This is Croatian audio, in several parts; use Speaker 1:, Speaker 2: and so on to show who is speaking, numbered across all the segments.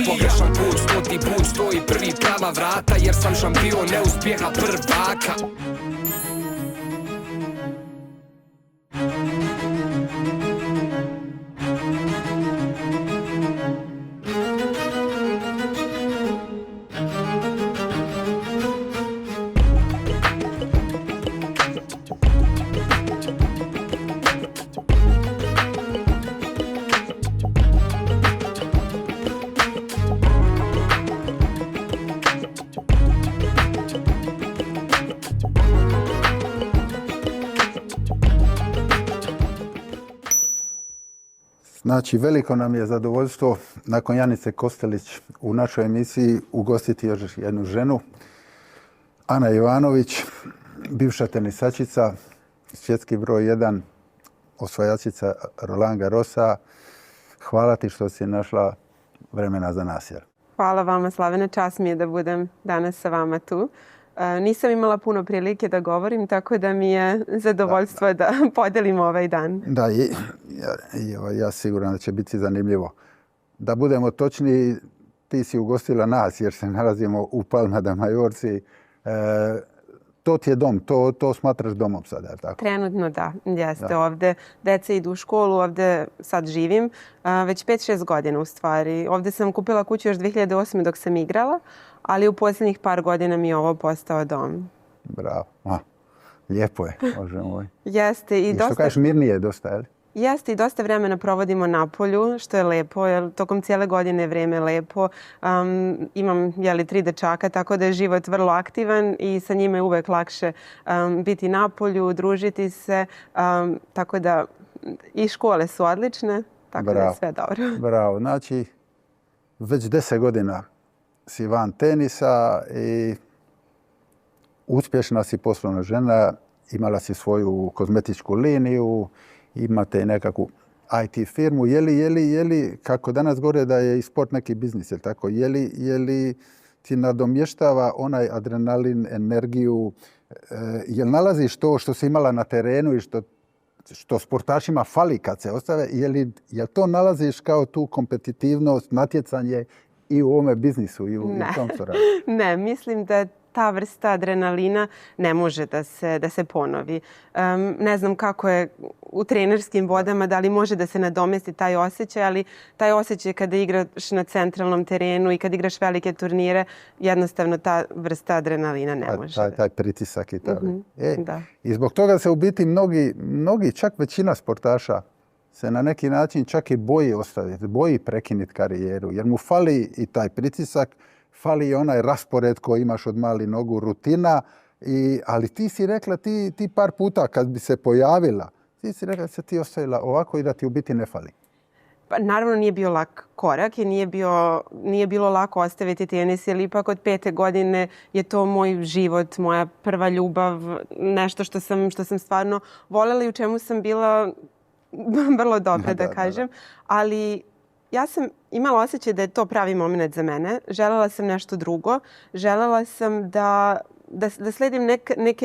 Speaker 1: Pogrešan put, 100. put, stoji prvi prava vrata, jer sam šampion neuspjeha prvaka.
Speaker 2: Znači, veliko nam je zadovoljstvo nakon Janice Kostelić u našoj emisiji ugostiti još jednu ženu. Ana Jovanović, bivša tenisačica, svjetski broj 1, osvajačica Roland Garrosa. Hvala ti što si našla vremena za nas.
Speaker 3: Hvala vama, Slavene. Čast mi je da budem danas sa vama tu. Nisam imala puno prilike da govorim, tako da mi je zadovoljstvo da podelim ovaj dan.
Speaker 2: Da, ja siguran da će biti zanimljivo. Da budemo točni, ti si ugostila nas jer se nalazimo u Palma de Majorci. To ti je dom, to smatraš domom sada, tako?
Speaker 3: Trenutno da, jeste. Da. Ovde deca idu u školu, ovde sad živim, već 5-6 godina u stvari. Ovde sam kupila kuću još 2008. dok sam igrala, ali u posljednjih par godina mi je ovo postao dom.
Speaker 2: Bravo. Lijepo je, Bože moj.
Speaker 3: Jeste.
Speaker 2: I što kažeš, mirnije je dosta, je li?
Speaker 3: Jeste, i dosta vremena provodimo na polju, što je lepo, jer tokom cijele godine je vrijeme lepo. Imam 3 dečaka, tako da je život vrlo aktivan i sa njima je uvek lakše biti na polju, družiti se. Tako da i škole su odlične, tako da je sve dobro.
Speaker 2: Bravo, znači već 10 godina si van tenisa i uspješna si poslovna žena, imala si svoju kozmetičku liniju, imate nekakvu IT firmu. Je li, kako danas govore da je i sport neki biznis, je li tako? Je li ti nadomještava onaj adrenalin, energiju? Je li nalaziš to što si imala na terenu i što sportašima fali kad se ostave? Je li to nalaziš kao tu kompetitivnost, natjecanje i u ovome biznisu i u tom što radiš?
Speaker 3: Ne, mislim da ta vrsta adrenalina ne može da se ponovi. Ne znam kako je u trenerskim vodama, da li može da se nadomesti taj osjećaj, ali taj osjećaj kada igraš na centralnom terenu i kada igraš velike turnire, jednostavno ta vrsta adrenalina ne može.
Speaker 2: Taj pritisak i tako. I zbog toga se u biti mnogi, čak većina sportaša, se na neki način čak i boji ostaviti, boji prekinuti karijeru, jer mu fali i taj pritisak, fali i onaj raspored koji imaš od mali nogu, rutina. Ali ti si rekla, ti par puta kad bi se pojavila, ti si rekla da se ti ostavila ovako i da ti u biti ne fali.
Speaker 3: Pa, naravno nije bio lak korak i nije bilo lako ostaviti tenis, jer ipak od 5. godine je to moj život, moja prva ljubav, nešto što sam stvarno voljela i u čemu sam bila vrlo dobra, da kažem. Ali ja sam imala osjećaj da je to pravi moment za mene. Želela sam nešto drugo. Želela sam da sledim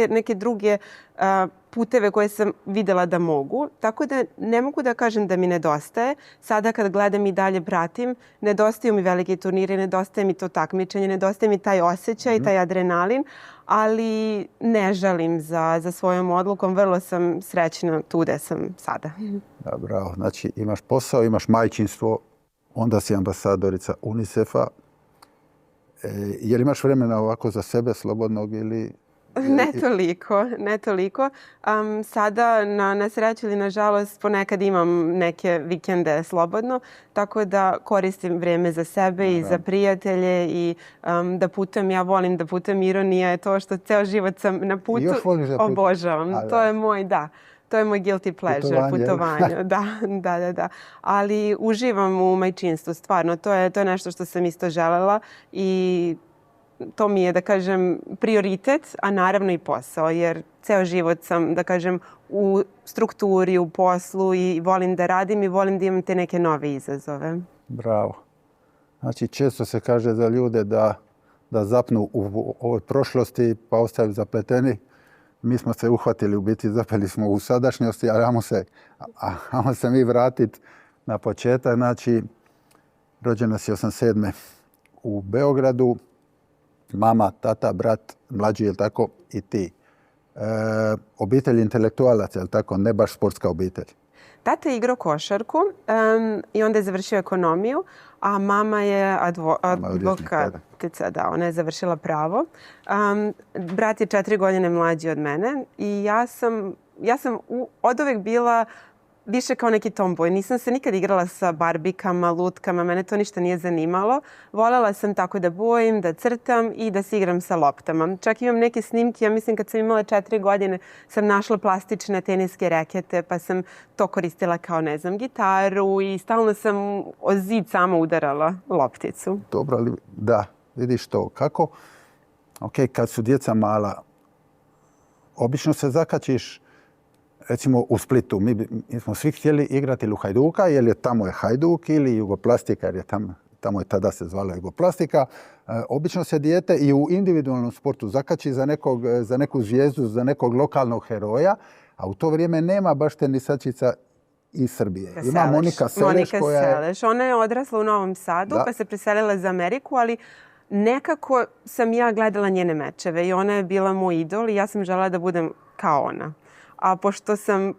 Speaker 3: neke druge puteve koje sam vidjela da mogu. Tako da ne mogu da kažem da mi nedostaje. Sada kad gledam i dalje pratim, nedostaju mi velike turnire, nedostaje mi to takmičenje, nedostaje mi taj osjećaj, taj adrenalin, ali ne žalim za svojom odlukom. Vrlo sam srećna tu gde sam sada.
Speaker 2: Da, bravo. Znači imaš posao, imaš majčinstvo, onda si ambasadorica UNICEF-a. Je li imaš vremena ovako za sebe slobodnog ili...
Speaker 3: Ne toliko. Sada na sreću ili na žalost ponekad imam neke vikende slobodno, tako da koristim vrijeme za sebe i za prijatelje i da putujem. Ja volim da putujem. Ironija je to što ceo život sam na putu.
Speaker 2: Još voliš da
Speaker 3: obožavam. To je moj, to je moj guilty pleasure, putovanje. Da. Ali uživam u majčinstvu, stvarno. To je nešto što sam isto želela i to mi je, da kažem, prioritet, a naravno i posao, jer ceo život sam, da kažem, u strukturi, u poslu i volim da radim i volim da imam te neke nove izazove.
Speaker 2: Bravo. Znači, često se kaže za ljude da zapnu u ovoj prošlosti pa ostaju zapleteni. Mi smo se uhvatili, u biti zapeli smo u sadašnjosti, ali ajmo se mi vratiti na početak. Znači, Rođena si 87. u Beogradu. Mama, tata, brat, mlađi, jel tako, i ti. Obitelj intelektualaca, jel tako, ne baš sportska obitelj.
Speaker 3: Tata je igrao košarku i onda je završio ekonomiju, a mama je advokatica, da, ona je završila pravo. Brat je 4 godine mlađi od mene i ja sam od uvek bila više kao neki tomboy. Nisam se nikad igrala sa barbikama, lutkama, mene to ništa nije zanimalo. Voljela sam tako da bojim, da crtam i da se igram sa loptama. Čak imam neke snimke, ja mislim kad sam imala 4 godine sam našla plastične teniske rekete, pa sam to koristila kao, ne znam, gitaru i stalno sam o zid sama udarala lopticu.
Speaker 2: Dobro, ali da, vidiš to. Kako? Kad su djeca mala, obično se zakačiš. Recimo u Splitu, mi smo svi htjeli igrati u Hajduka, jer je tamo je Hajduk, ili Jugoplastika, jer je tamo je tada se zvala Jugoplastika. Obično se dijete i u individualnom sportu zakači za neku zvijezdu, za nekog lokalnog heroja, a u to vrijeme nema baš tenisačica iz Srbije. Ima Monika Seleš koja je...
Speaker 3: Seleš. Ona je odrasla u Novom Sadu, pa se preselila za Ameriku, ali nekako sam ja gledala njene mečeve i ona je bila moj idol i ja sam želela da budem kao ona. A pošto sam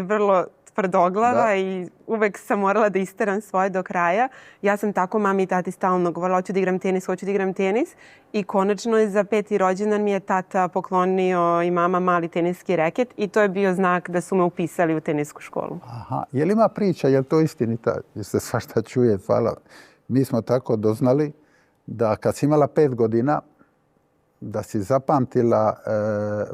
Speaker 3: vrlo tvrdoglava i uvek sam morala da isteram svoje do kraja, ja sam tako mami i tati stalno govorila hoću da igram tenis i konačno je za 5. rođendan mi je tata poklonio i mama mali teniski reket i to je bio znak da su me upisali u tenisku školu.
Speaker 2: Aha, je li ima priča, je li to istinita? Jer se svašta čuje, hvala. Mi smo tako doznali da kad si imala 5 godina, da si zapamtila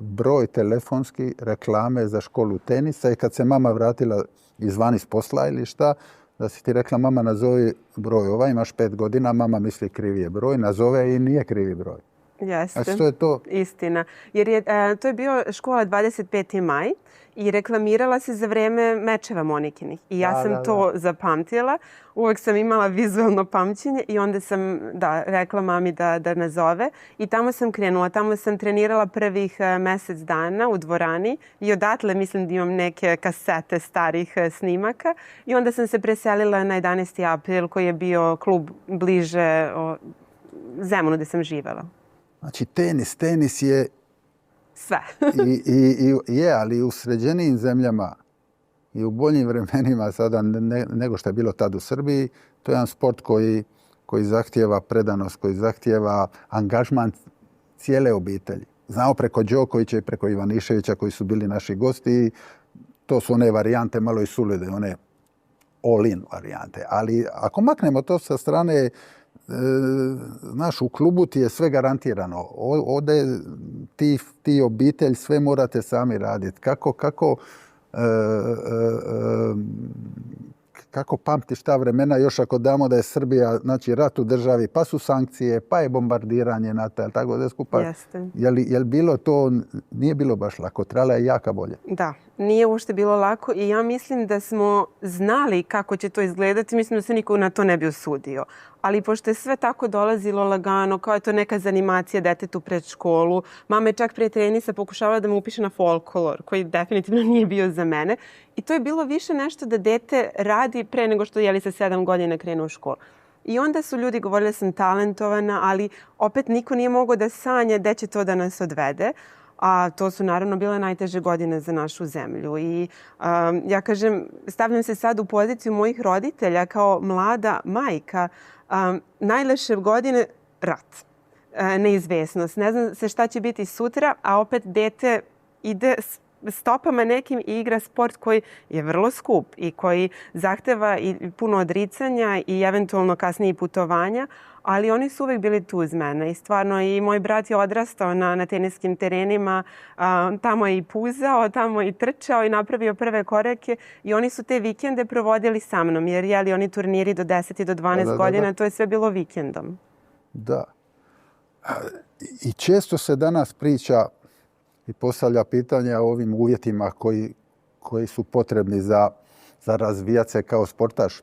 Speaker 2: broj telefonski reklame za školu tenisa i kad se mama vratila izvan iz posla ili šta, da si ti rekla mama nazovi broj ovaj, imaš 5 godina, mama misli krivi je broj, nazove i nije krivi broj.
Speaker 3: Jeste,
Speaker 2: znači, to je to.
Speaker 3: Istina. Jer to je bio škola 25. maj i reklamirala se za vreme mečeva Monikinih. I ja sam to zapamtila. Uvek sam imala vizualno pamćenje i onda sam rekla mami da nazove. I tamo sam krenula. Tamo sam trenirala prvih mjesec dana u dvorani i odatle mislim da imam neke kasete starih snimaka. I onda sam se preselila na 11. april koji je bio klub bliže Zemunu gdje sam živjela.
Speaker 2: Znači, tenis je...
Speaker 3: Sve.
Speaker 2: ali u sređenijim zemljama i u boljim vremenima sada nego što je bilo tad u Srbiji, to je jedan sport koji zahtijeva predanost, koji zahtijeva angažman cijele obitelji. Znamo preko Đokovića i preko Ivaniševića koji su bili naši gosti. To su one varijante malo i sulude, one all-in varijante. Ali ako maknemo to sa strane, znaš, u klubu ti je sve garantirano. Ovdje ti obitelj, sve morate sami raditi. Kako pamtiš ta vremena, još ako damo da je Srbija, znači, rat u državi, pa su sankcije, pa je bombardiranje NATO, tako da skupa.
Speaker 3: Jeste.
Speaker 2: Je li bilo to, nije bilo baš lako, trebala je jaka bolje.
Speaker 3: Da, nije uopšte bilo lako i ja mislim da smo znali kako će to izgledati, mislim da se niko na to ne bi osudio. Ali pošto je sve tako dolazilo lagano, kao je to neka zanimacija detetu pred školu, mama je čak prije tenisa pokušavala da me upiše na folklor, koji definitivno nije bio za mene. I to je bilo više nešto da dete radi pre nego što sa 7 godina krene u školu. I onda su ljudi govorili da sam talentovana, ali opet niko nije mogao da sanja gde će to da nas odvede. A to su naravno bile najteže godine za našu zemlju. I ja kažem, stavljam se sad u poziciju mojih roditelja kao mlada majka. Najleše godine rat, neizvesnost. Ne znam se šta će biti sutra, a opet dete ide stopama nekim i igra sport koji je vrlo skup i koji zahteva i puno odricanja i eventualno kasnije putovanja, ali oni su uvijek bili tu uz mene i stvarno i moj brat je odrastao na teniskim terenima, tamo je i puzao, tamo je i trčao i napravio prve korake i oni su te vikende provodili sa mnom jer oni turniri do 10 i do 12 godina, to je sve bilo vikendom.
Speaker 2: Da. I često se danas priča i postavlja pitanja o ovim uvjetima koji su potrebni za razvijati se kao sportaš.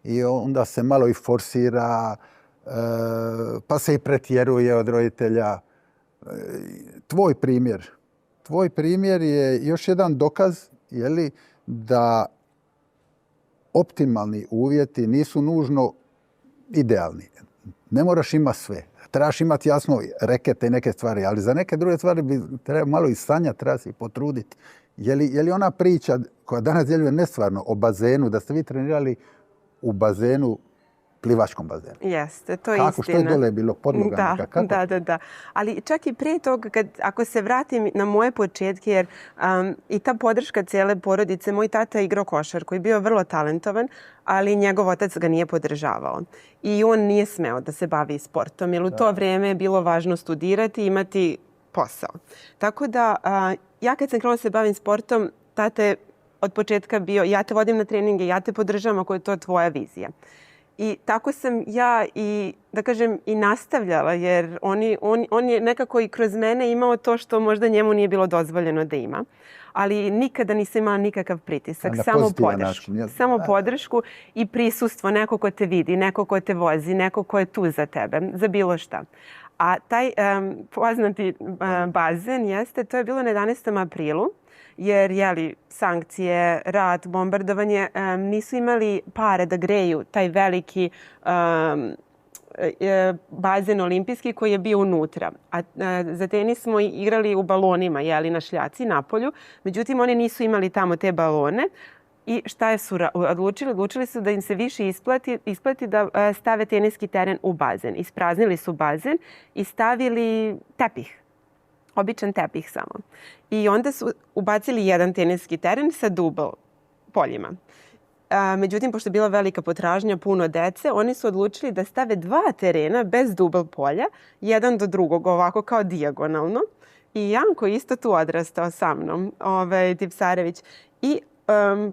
Speaker 2: I onda se malo i forsira, pa se i pretjeruje od roditelja. Tvoj primjer je još jedan dokaz da optimalni uvjeti nisu nužno idealni. Ne moraš imati sve. Trebaš imati jasno rekete i neke stvari, ali za neke druge stvari bi treba malo i sanjati, treba se i potruditi. Je li ona priča koja danas djeluje nestvarno o bazenu, da ste vi trenirali u bazenu, plivačkom bazenu?
Speaker 3: Jeste, to je
Speaker 2: kako,
Speaker 3: istina.
Speaker 2: Što je dole bilo podloga?
Speaker 3: Da. Ali čak i prije toga, ako se vratim na moje početke, jer i ta podrška cijele porodice, moj tata je igrao košarku koji je bio vrlo talentovan, ali njegov otac ga nije podržavao. I on nije smeo da se bavi sportom, jer u to vrijeme je bilo važno studirati i imati posao. Tako da, ja kad sam krenula se bavim sportom, tata je od početka bio, ja te vodim na treninge, ja te podržavam ako je to tvoja vizija. I tako sam ja i, da kažem, i nastavljala, jer on je nekako i kroz mene imao to što možda njemu nije bilo dozvoljeno da ima. Ali nikada nisam imala nikakav pritisak, samo podršku. Samo podršku i prisustvo, neko ko te vidi, neko ko te vozi, neko ko je tu za tebe, za bilo šta. A taj poznati bazen, to je bilo na 11. aprilu. Jer sankcije, rat, bombardovanje nisu imali pare da greju taj veliki bazen olimpijski koji je bio unutra. A za tenis smo igrali u balonima, na šljaci, na polju. Međutim, oni nisu imali tamo te balone. I šta su odlučili? Odlučili su da im se više isplati da stave teniski teren u bazen. Ispraznili su bazen i stavili tepih. Običan tepih samo. I onda su ubacili jedan teniski teren sa dubl poljima. Međutim, pošto je bila velika potražnja, puno dece, oni su odlučili da stave 2 terena bez dubl polja, jedan do drugog, ovako kao dijagonalno. I Janko isto tu odrastao sa mnom, Tipsarević. I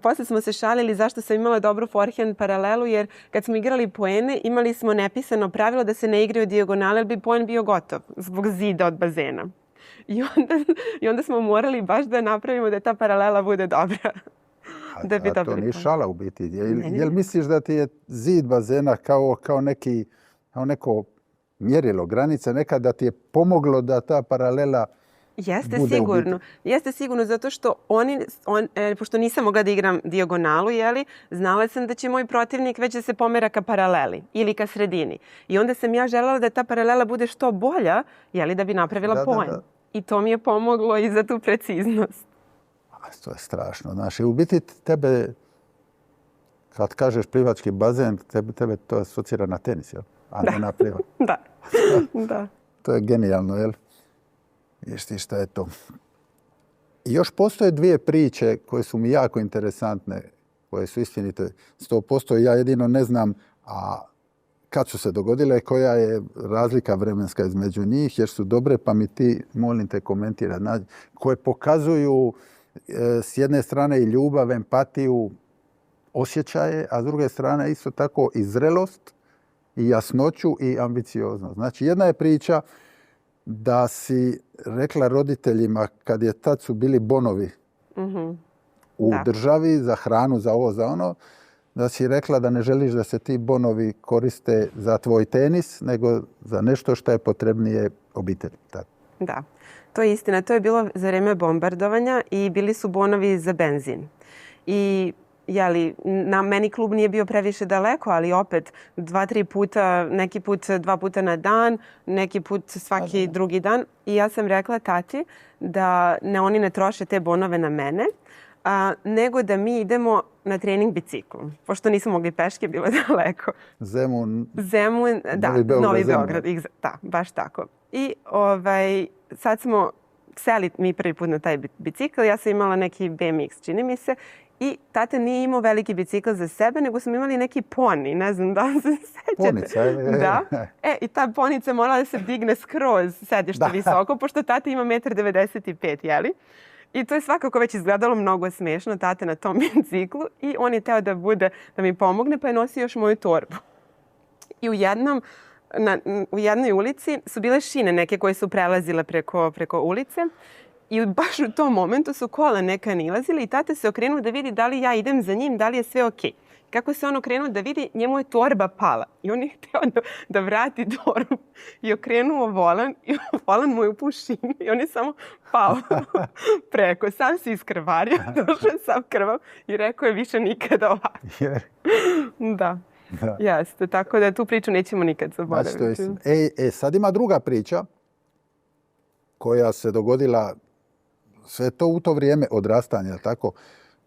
Speaker 3: posle smo se šalili zašto sam imala dobru forehand paralelu, jer kad smo igrali poene, imali smo nepisano pravilo da se ne igraju dijagonale, jer bi poen bio gotov zbog zida od bazena. I onda smo morali baš da napravimo da ta paralela bude dobra.
Speaker 2: A to nije šala u biti. Jel misliš da ti je zid bazena kao neko mjerilo, granica neka da ti je pomoglo da ta paralela bude
Speaker 3: sigurno.
Speaker 2: u biti?
Speaker 3: Jeste sigurno zato što pošto nisam mogla da igram dijagonalu, znala sam da će moj protivnik već da se pomera ka paraleli ili ka sredini. I onda sam ja željela da ta paralela bude što bolja, da bi napravila poen. I to mi je pomoglo i za tu preciznost.
Speaker 2: To je strašno. Znaš, u biti tebe, kad kažeš plivački bazen, tebe to asocira na tenis, jel? A ne na plivač.
Speaker 3: Da.
Speaker 2: To je genijalno, jel? Viš ti šta je to. I još postoje 2 priče koje su mi jako interesantne, koje su istinite 100%. Ja jedino ne znam kad su se dogodile, koja je razlika vremenska između njih, jer su dobre, pa mi ti, molim te, komentirati. Koje pokazuju s jedne strane i ljubav, empatiju, osjećaje, a s druge strane isto tako i zrelost, i jasnoću, i ambicioznost. Znači, jedna je priča da si rekla roditeljima, tad su bili bonovi u državi za hranu, za ovo, za ono, da si rekla da ne želiš da se ti bonovi koriste za tvoj tenis, nego za nešto što je potrebnije obitelji.
Speaker 3: Da, to je istina. To je bilo za vrijeme bombardovanja i bili su bonovi za benzin. I na meni klub nije bio previše daleko, ali opet 2-3 puta, neki put 2 puta na dan, neki put svaki drugi dan. I ja sam rekla tati da oni ne troše te bonove na mene, nego da mi idemo na trening biciklom. Pošto nismo mogli peške, bilo je daleko.
Speaker 2: Zemun,
Speaker 3: Novi Beograd. Da, baš tako. I sad smo seli mi prvi put na taj bicikl. Ja sam imala neki BMX, čini mi se. I tata nije imao veliki bicikl za sebe, nego smo imali neki poni. Ne znam da li se sećate.
Speaker 2: Ponica,
Speaker 3: Da. I ta ponica morala da se digne skroz sedište visoko, pošto tata ima 1,95 m, jeli? I to je svakako već izgledalo mnogo smiješno, tata na tom biciklu. I on je teo da mi pomogne, pa je nosio još moju torbu. I u jednoj ulici su bile šine neke koje su prelazile preko ulice. I baš u tom momentu su kola neka nilazile i tata se okrenuo da vidi da li ja idem za njim, da li je sve okej. Kako se on okrenuo da vidi, njemu je torba pala. I on je htio da vrati torbu. I okrenuo volan i volan mu je u pušinu. I on je samo pao preko. Sam se iskrvario, došao je sam krvav i rekao je više nikada ovako. Da.
Speaker 2: Da.
Speaker 3: Jeste, tako da tu priču nećemo nikad zaboraviti.
Speaker 2: Znači, to je istina. Sad ima druga priča koja se dogodila sve to u to vrijeme odrastanja, tako?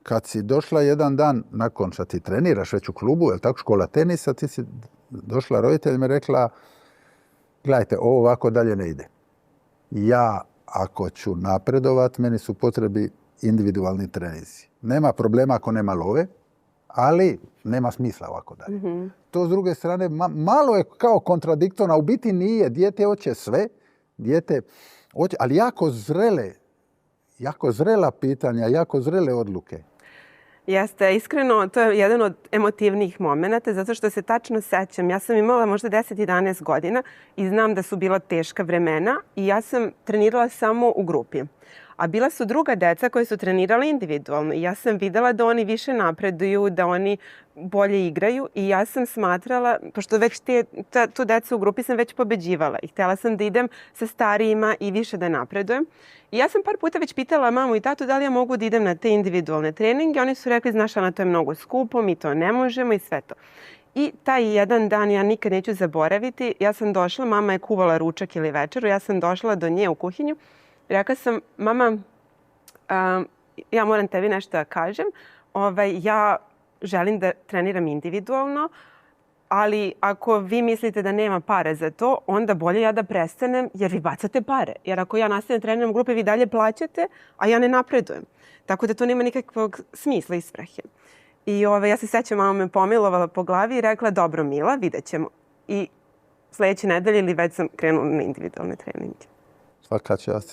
Speaker 2: Kad si došla jedan dan nakon što ti treniraš već u klubu, je tako, škola tenisa, ti si došla roditeljima i rekla, gledajte, ovo ovako dalje ne ide. Ja, ako ću napredovat, meni su potrebi individualni treninzi. Nema problema ako nema love, ali nema smisla ovako dalje. To s druge strane malo je kao kontradiktorno, a u biti nije. Dijete hoće sve, ali jako zrela pitanja, jako zrele odluke.
Speaker 3: Jeste, iskreno, to je jedan od emotivnijih momenata, zato što se tačno sećam. Ja sam imala možda 10-11 godina i znam da su bila teška vremena i ja sam trenirala samo u grupi. A bila su druga deca koji su trenirali individualno i ja sam videla da oni više napreduju, da oni bolje igraju i ja sam smatrala, pošto već tu decu u grupi sam već pobeđivala i htjela sam da idem sa starijima i više da napredujem. I ja sam par puta već pitala mamu i tatu da li ja mogu da idem na te individualne treninge. Oni su rekli, znaš, Ana, to je mnogo skupo, mi to ne možemo i sve to. I taj jedan dan ja nikad neću zaboraviti. Ja sam došla, mama je kuvala ručak ili večeru, ja sam došla do nje u kuhinju. Rekla sam, mama, ja moram tebi nešto da kažem. Ja želim da treniram individualno, ali ako vi mislite da nema pare za to, onda bolje ja da prestanem jer vi bacate pare. Jer ako ja nastavim da treniram grupe, vi dalje plaćate, a ja ne napredujem. Tako da to nema nikakvog smisla i svrhe. I ja se sećam, mama me pomilovala po glavi i rekla, dobro Mila, vidjet ćemo. I sljedeće nedelje ili već sam krenula na individualne treninge.
Speaker 2: Svaka čast.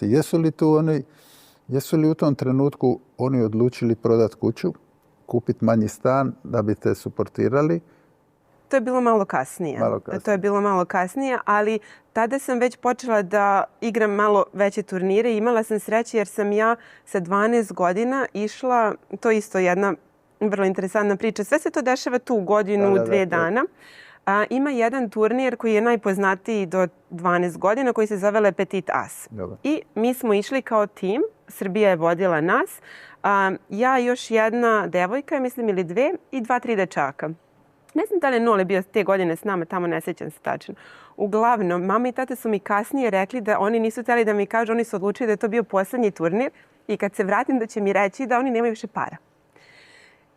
Speaker 2: Jesu li u tom trenutku oni odlučili prodati kuću, kupiti manji stan da bi te suportirali?
Speaker 3: To je bilo malo kasnije. To je bilo malo kasnije, ali tada sam već počela da igram malo veće turnire i imala sam sreće jer sam ja sa 12 godina išla, to je isto jedna vrlo interesantna priča. Sve se to dešava tu godinu, dve dana. Ima jedan turnir koji je najpoznatiji do 12 godina koji se zove Le Petit As. I mi smo išli kao tim. Srbija je vodila nas. Ja i još jedna devojka, mislim ili dve, i 2-3 dečaka. Ne znam da li je Nole bio te godine s nama, tamo ne sjećam se tačno. Uglavnom, mama i tata su mi kasnije rekli da oni nisu htjeli da mi kažu, oni su odlučili da je to bio posljednji turnir i kad se vratim da će mi reći da oni nemaju više para.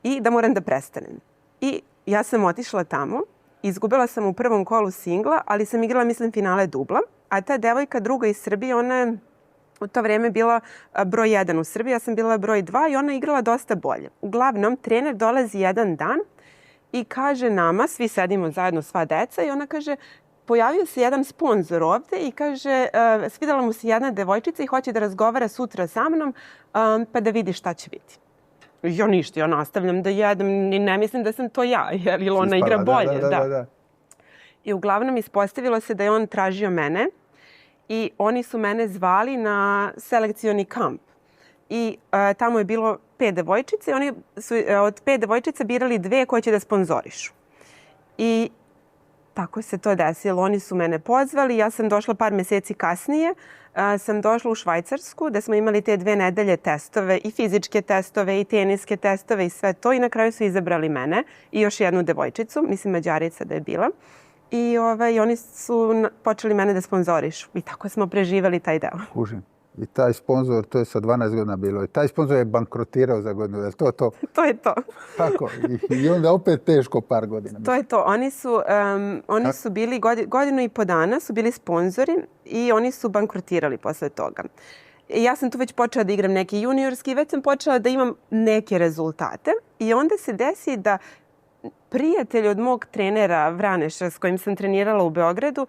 Speaker 3: I da moram da prestanem. I ja sam otišla tamo. Izgubila sam u prvom kolu singla, ali sam igrala, mislim, finale dubla. A ta devojka druga iz Srbije, ona je u to vrijeme bila broj 1 u Srbiji, ja sam bila broj 2 i ona je igrala dosta bolje. Uglavnom, trener dolazi jedan dan i kaže nama, svi sedimo zajedno, sva deca, i ona kaže, pojavio se jedan sponzor ovdje i kaže, svidjela mu se jedna devojčica i hoće da razgovara sutra sa mnom, pa da vidi šta će biti. Ja ništa, ja nastavljam da jedem, ne mislim da sam to ja, jer ona igra bolje. Da. I uglavnom ispostavilo se da je on tražio mene i oni su mene zvali na selekcioni kamp. I tamo je bilo 5 devojčice i oni su od 5 devojčica birali 2 koje će da sponzorišu. I tako se to desilo. Oni su mene pozvali, ja sam došla par mjeseci kasnije. Sam došla u Švajcarsku da smo imali te 2 nedelje testove, i fizičke testove i teniske testove i sve to. I na kraju su izabrali mene i još jednu devojčicu, mislim Mađarica da je bila. I oni su počeli mene da sponzorišu. I tako smo preživjeli taj deo.
Speaker 2: Kužim. I taj sponzor, to je sa 12 godina bilo. I taj sponzor je bankrotirao za godinu. Je li to?
Speaker 3: To je to.
Speaker 2: Tako. I onda opet teško par godina.
Speaker 3: To je to. Oni su bili godinu i po dana, su bili sponzori i oni su bankrotirali posle toga. Ja sam tu već počela da igram neki juniorski, već sam počela da imam neke rezultate. I onda se desi da prijatelj od mog trenera Vraneša s kojim sam trenirala u Beogradu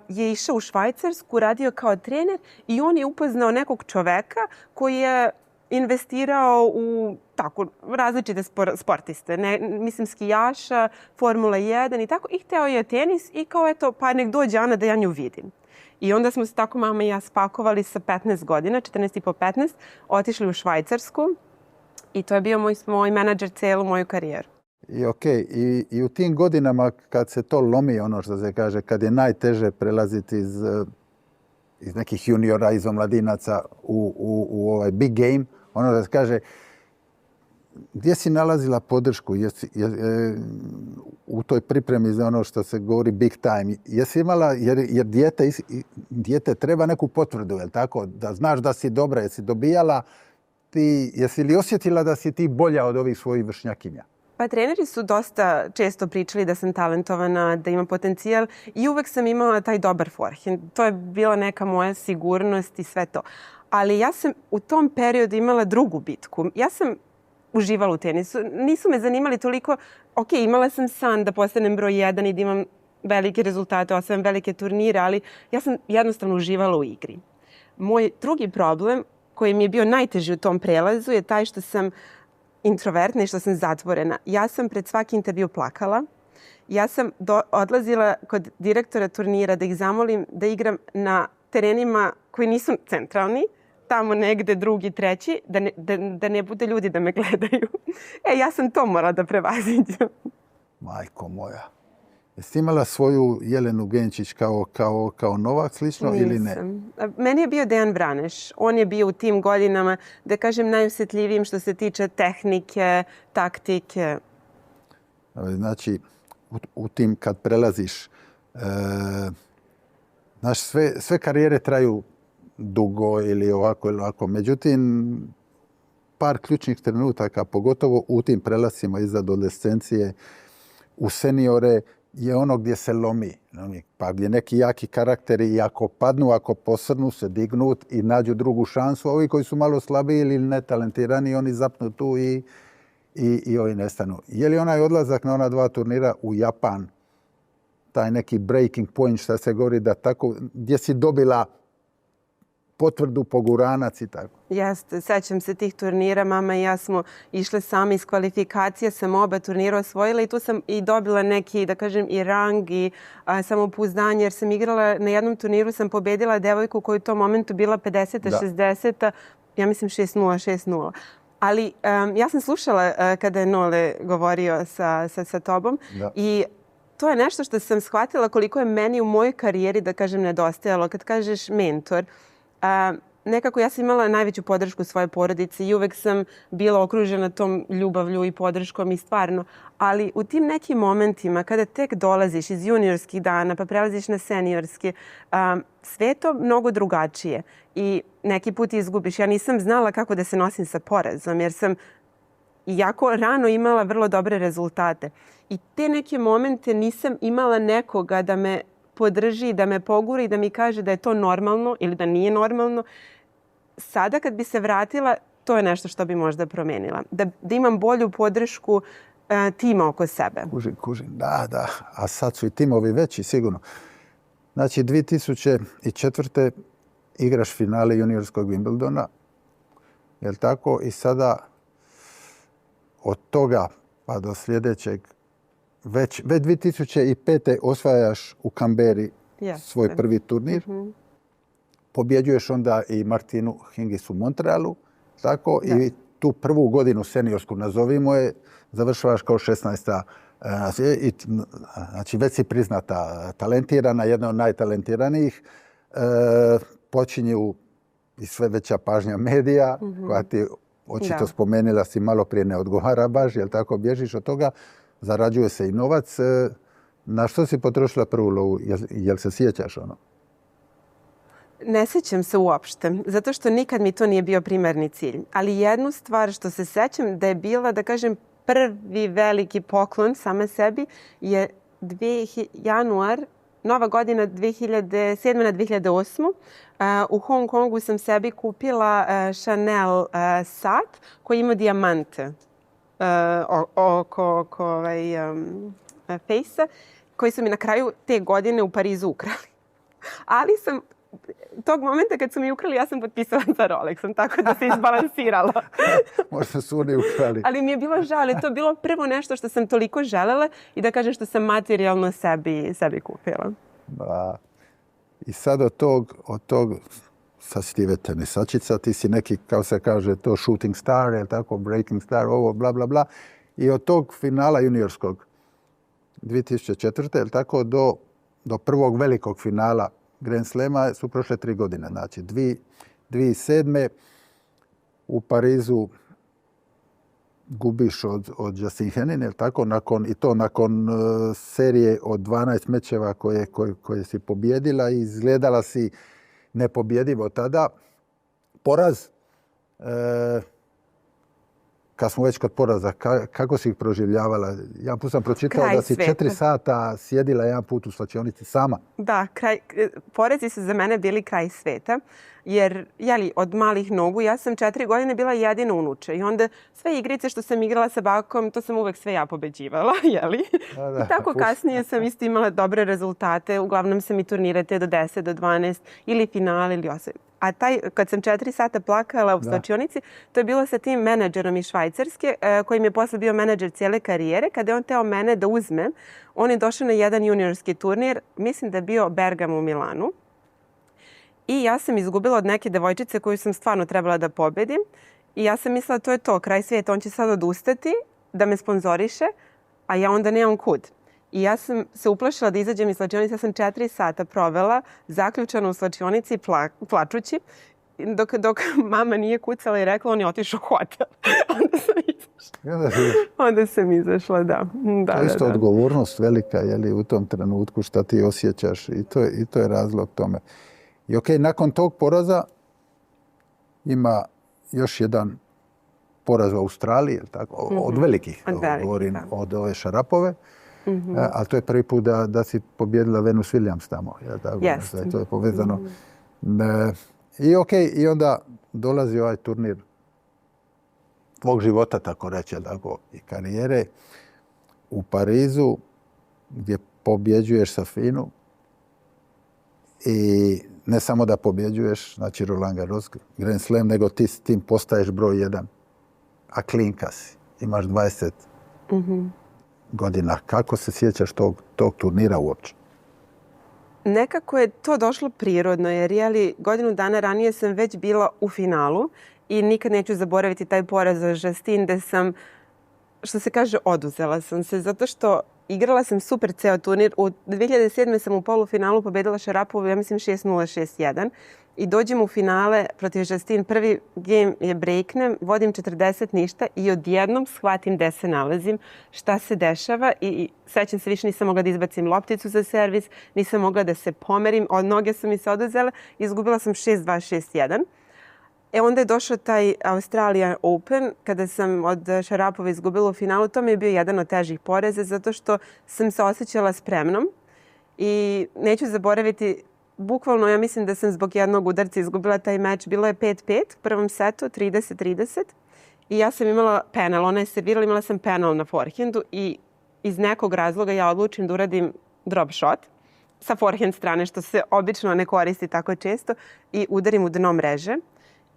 Speaker 3: je išao u Švajcarsku, radio kao trener i on je upoznao nekog čoveka koji je investirao u različite sportiste. Mislim skijaša, Formula 1 i tako. I hteo je tenis i kao eto, pa nek dođe Ana da ja nju vidim. I onda smo se tako mama i ja spakovali sa 15 godina, 14,5-15, otišli u Švajcarsku i to je bio moj menadžer celu moju karijeru.
Speaker 2: I u tim godinama kad se to lomi, ono što se kaže, kad je najteže prelaziti iz nekih juniora, iz omladinaca u ovaj big game, ono da se kaže, gdje si nalazila podršku u toj pripremi za ono što se govori big time? Jesi imala, jer dijete treba neku potvrdu, je li tako? Da znaš da si dobra, jesi dobijala, jesi li osjetila da si ti bolja od ovih svojih vršnjakinja?
Speaker 3: Pa treneri su dosta često pričali da sam talentovana, da imam potencijal i uvek sam imala taj dobar forehand. To je bila neka moja sigurnost i sve to. Ali ja sam u tom periodu imala drugu bitku. Ja sam uživala u tenisu. Nisu me zanimali toliko, ok, imala sam san da postanem broj 1 i da imam velike rezultate, osvajam velike turnire, ali ja sam jednostavno uživala u igri. Moj drugi problem koji mi je bio najteži u tom prelazu je taj što sam introvertna i što sam zatvorena. Ja sam pred svaki intervju plakala. Ja sam odlazila kod direktora turnira da ih zamolim da igram na terenima koji nisu centralni, tamo negde drugi, treći, da ne bude ljudi da me gledaju. Ja sam to morala da prevaziđem.
Speaker 2: Majko moja. Jesi imala svoju Jelenu Genčić kao Novak slično ili ne?
Speaker 3: Meni je bio Dejan Vraneš. On je bio u tim godinama, da kažem, najosjetljivijim što se tiče tehnike, taktike.
Speaker 2: Znači, u tim kad prelaziš, znaš, sve karijere traju dugo ili ovako ili ovako. Međutim, par ključnih trenutaka, pogotovo u tim prelasima iz adolescencije u seniore, je ono gdje se lomi. Pa gdje neki jaki karakteri, ako padnu, ako posrnu, se dignut i nađu drugu šansu. Ovi koji su malo slabiji ili netalentirani, oni zapnu tu i ovi nestanu. Je li onaj odlazak na ona 2 turnira u Japan, taj neki breaking point, šta se govori, da tako, gdje si dobila potvrdu, poguranac i tako?
Speaker 3: Jeste, sećam se tih turnira. Mama i ja smo išle sami iz kvalifikacije, sam oba turnira osvojila i tu sam i dobila neki, da kažem, i rang i samopouzdanje, jer sam igrala na jednom turniru, sam pobedila devojku koja u tom momentu bila 50-60, ja mislim 6-0. Ali ja sam slušala kada je Nole govorio sa tobom i to je nešto što sam shvatila koliko je meni u mojoj karijeri, da kažem, nedostajalo. Kad kažeš mentor, nekako ja sam imala najveću podršku svoje porodice i uvek sam bila okružena tom ljubavlju i podrškom i stvarno. Ali u tim nekim momentima kada tek dolaziš iz juniorskih dana pa prelaziš na seniorski, sve je to mnogo drugačije i neki put izgubiš. Ja nisam znala kako da se nosim sa porazom jer sam jako rano imala vrlo dobre rezultate. I te neke momente nisam imala nekoga da me podrži, da me poguri i da mi kaže da je to normalno ili da nije normalno. Sada kad bi se vratila, to je nešto što bi možda promenila. Da imam bolju podršku tima oko sebe.
Speaker 2: Kužim. Da. A sad su i timovi veći, sigurno. Znači, 2004. igraš finale juniorskog Wimbledona. Je li tako? I sada od toga pa do sljedećeg već 2005. osvajaš u Kamberi svoj prvi turnir. Pobjeđuješ onda i Martinu Hingis u Montrealu. Tako? I tu prvu godinu seniorsku, nazovimo je, završavaš kao 16. Znači, već si priznata, talentirana, jedna od najtalentiranijih. Počinju i sve veća pažnja medija, koja ti očito spomenula si malo prije ne odgovara baš, jel tako, bježiš od toga. Zarađuje se i novac. Na što si potrošila prvu lovu? Jel se sjećaš ono?
Speaker 3: Ne sjećam se uopšte, zato što nikad mi to nije bio primarni cilj. Ali jednu stvar što se sjećam da je bila, da kažem, prvi veliki poklon sama sebi je januar, nova godina 2007. na 2008. U Hong Kongu sam sebi kupila Chanel sat koji ima dijamante oko fejsa, koji su mi na kraju te godine u Parizu ukrali. Ali sam tog momenta kad su mi ukrali, ja sam potpisala sa Rolexom, tako da se izbalansiralo.
Speaker 2: Možda su oni ukrali.
Speaker 3: Ali mi je bilo žao, to je bilo prvo nešto što sam toliko želela i da kažem što sam materijalno sebi kupila.
Speaker 2: Da. I sad od tog sad si ti već tenisačica, ti si neki, kao se kaže, to shooting star, je tako, breaking star, ovo, bla, bla, bla. I od tog finala juniorskog 2004. je tako, do prvog velikog finala Grand Slema su prošle 3 godine. Znači, 2007. u Parizu gubiš od Justine Henin, je li tako? Nakon serije od 12 mečeva koje si pobjedila i izgledala si nepobjedivo tada. Poraz, kad smo već kod poraza, kako si ih proživljavala? Ja put sam pročitao da si 4 sata sjedila jedan put u slačionici sama.
Speaker 3: Da, porezi su za mene bili kraj sveta, jer od malih nogu ja sam 4 godine bila jedina unuče i onda sve igrice što sam igrala sa bakom, to sam uvek sve ja pobeđivala, jeli? Da, i tako kasnije sam isto imala dobre rezultate, uglavnom sam i turnire te do 10, do 12 ili finale ili 8. A kad sam 4 sata plakala u slačionici, to je bilo sa tim menadžerom iz Švajcarske, koji mi je posle bio menadžer cijele karijere. Kada je on teo mene da uzme, on je došao na jedan juniorski turnir, mislim da je bio Bergamo u Milanu. I ja sam izgubila od neke devojčice koju sam stvarno trebala da pobedim. I ja sam mislila to je to, kraj svijeta, on će sad odustati da me sponzoriše, a ja onda nemam kud. I ja sam se uplašila da izađem iz slačionice. Ja sam 4 sata provela zaključana u slačionici plačući. Dok mama nije kucala i rekla, on je otišao u hotel. Onda sam izašla, da.
Speaker 2: To je isto odgovornost velika, u tom trenutku šta ti osjećaš i to je razlog tome. I nakon tog poraza ima još jedan poraz u Australiji, tako? Od velikih, govorim od ove Šarapove. Ali to je prvi put da si pobjedila Venus Williams tamo. Yes. To je povezano. I onda dolazi ovaj turnir tvog života, tako reći, i karijere u Parizu, gdje pobjeđuješ Safinu i ne samo da pobjeđuješ, znači Roland Garros, Grand Slam, nego ti s tim postaješ broj 1. A klinka si. Imaš 20 godina. Kako se sjećaš tog turnira uopće?
Speaker 3: Nekako je to došlo prirodno, jer godinu dana ranije sam već bila u finalu i nikad neću zaboraviti taj poraz za Justine, gde sam, što se kaže, oduzela sam se, zato što igrala sam super ceo turnir. U 2007. sam u polufinalu pobedila Šarapovu, ja mislim 6-0, 6-1. I dođem u finale protiv Justine. Prvi game je breaknem, vodim 40 ništa i odjednom shvatim gde se nalazim, šta se dešava i sećam se, više nisam mogla da izbacim lopticu za servis, nisam mogla da se pomerim, od noge su mi se oduzele, izgubila sam 6-2, 6-1. Onda je došao taj Australian Open, kada sam od Šarapova izgubila u finalu. To mi je bio jedan od težih poreza, zato što sam se osjećala spremnom i neću zaboraviti. Bukvalno, ja mislim da sam zbog jednog udarca izgubila taj meč. Bilo je 5-5 u prvom setu, 30-30. I ja sam imala penal. Ona je servirala, imala sam penal na forehandu i iz nekog razloga ja odlučim da uradim drop shot sa forehand strane, što se obično ne koristi tako često, i udarim u dno mreže.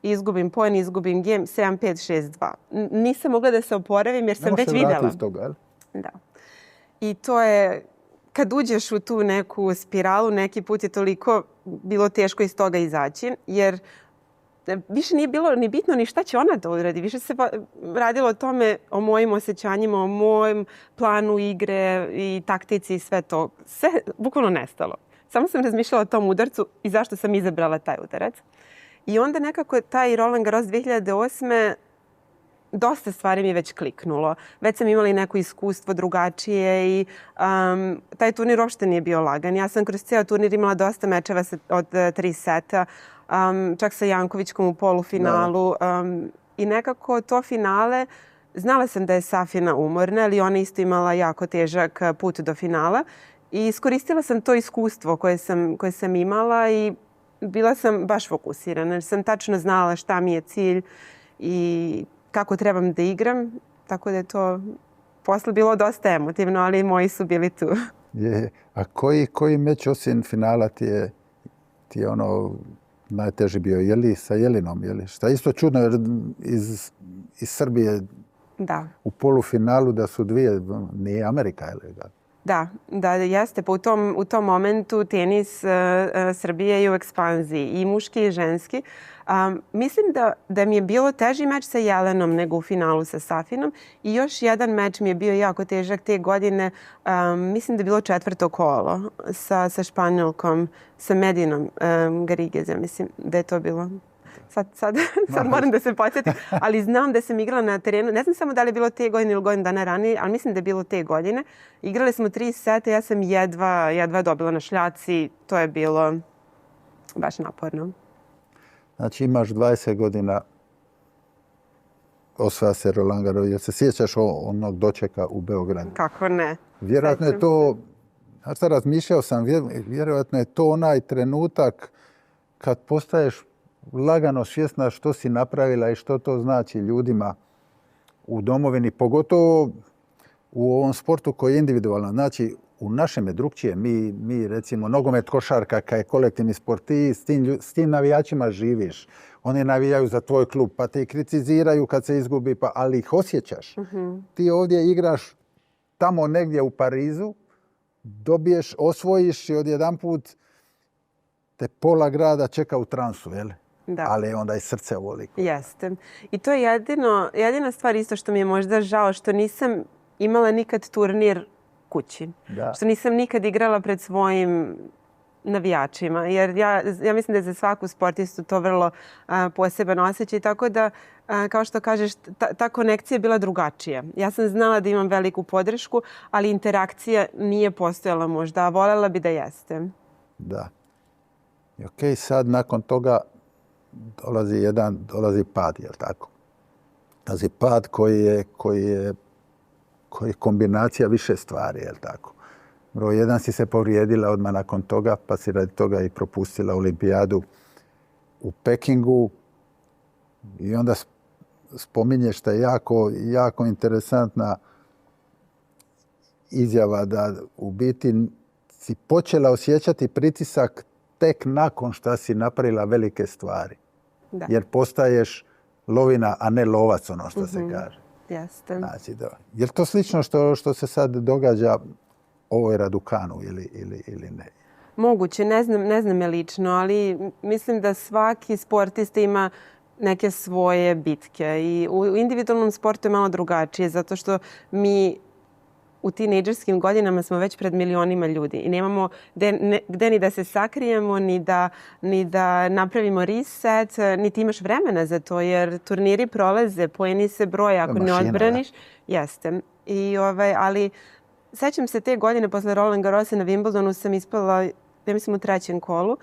Speaker 3: Izgubim poen, izgubim game 7-5, 6-2. Nisam mogla da se oporavim jer sam već vidjela.
Speaker 2: Ne možeš se vratiti iz toga, ali?
Speaker 3: Da. I to je, kad uđeš u tu neku spiralu, neki put je toliko bilo teško iz toga izaći, jer više nije bilo ni bitno ni šta će ona da uradi. Više se radilo o tome, o mojim osjećanjima, o mojem planu igre i taktici i sve to. Sve bukvalno nestalo. Samo sam razmišljala o tom udarcu i zašto sam izabrala taj udarac. I onda nekako taj Roland Garros 2008. dosta stvari mi je već kliknulo. Već sam imala i neko iskustvo drugačije i taj turnir uopšte nije bio lagan. Ja sam kroz ceo turnir imala dosta mečeva od 3 seta, čak sa Jankovićkom u polufinalu. I nekako to finale, znala sam da je Safina umorna, ali ona isto imala jako težak put do finala. I iskoristila sam to iskustvo koje sam imala i bila sam baš fokusirana, jer sam tačno znala šta mi je cilj i kako trebam da igram. Tako da je to posle bilo dosta emotivno, ali moji su bili tu.
Speaker 2: A koji meč osim finala ti je ono najteži bio? Je li sa Jelinom? Šta je isto čudno, jer iz Srbije u polufinalu da su dvije, nije Amerika, je li?
Speaker 3: Da, jeste. Pa u tom momentu tenis Srbije je u ekspanziji, i muški i ženski. Mislim da mi je bilo teži meč sa Jelenom nego u finalu sa Safinom. I još jedan meč mi je bio jako težak te godine. Mislim da je bilo 4. kolo sa Španjolkom, sa Medinom Garriguez, ja mislim da je to bilo. sad moram da se podsjetim, ali znam da sam igrala na terenu, ne znam samo da li je bilo te godine ili godinu dana ranije, ali mislim da je bilo te godine. Igrali smo 3 seta, ja sam jedva dobila na šljaci, to je bilo baš naporno.
Speaker 2: Znači imaš 20 godina, osvaja se Roland Garros. Jel se sjećaš onog dočeka u Beogradu?
Speaker 3: Kako ne?
Speaker 2: Vjerojatno je to, znaš šta, razmišljao sam, vjerojatno je to onaj trenutak kad postaješ lagano svjesna što si napravila i što to znači ljudima u domovini, pogotovo u ovom sportu koji je individualan. Znači, u našem je drugčije. Mi recimo, nogomet, košarka, kad je kolektivni sport, ti s tim navijačima živiš. Oni navijaju za tvoj klub, pa te kritiziraju kad se izgubi, ali ih osjećaš. Ti ovdje igraš tamo negdje u Parizu, dobiješ, osvojiš i odjedanput te pola grada čeka u transu, jel?
Speaker 3: Da.
Speaker 2: Ali onda i srce ovoliko.
Speaker 3: Jeste. I to je jedina stvar isto što mi je možda žao, što nisam imala nikad turnir kući.
Speaker 2: Da.
Speaker 3: Što nisam nikad igrala pred svojim navijačima. Jer ja mislim da je za svaku sportistu to vrlo poseban osjećaj. Tako da, kao što kažeš, ta konekcija je bila drugačija. Ja sam znala da imam veliku podršku, ali interakcija nije postojala možda, a voljela bi da jeste.
Speaker 2: Da. I okej, sad nakon toga dolazi pad, jel tako? Dolazi pad koji je kombinacija više stvari, jel tako? Broj 1 si se povrijedila odmah nakon toga, pa si radi toga i propustila olimpijadu u Pekingu. I onda spominješ što je jako interesantna izjava da u biti si počela osjećati pritisak tek nakon što si napravila velike stvari.
Speaker 3: Da.
Speaker 2: Jer postaješ lovina, a ne lovac, ono što se kaže.
Speaker 3: Jeste.
Speaker 2: Znači, da. Je li to slično što se sad događa ovoj Raducanu ili ne?
Speaker 3: Moguće, ne znam je lično, ali mislim da svaki sportista ima neke svoje bitke. I u individualnom sportu je malo drugačije, zato što mi u tinejdžerskim godinama smo već pred milionima ljudi i nemamo gde ni da se sakrijemo, ni da napravimo reset, niti imaš vremena za to, jer turniri prolaze, poeni se broje, ako ne odbraniš. Jeste. Ali sećam se te godine posle Roland Garrosa na Wimbledonu sam ispala, ja mislim, u 3. kolu.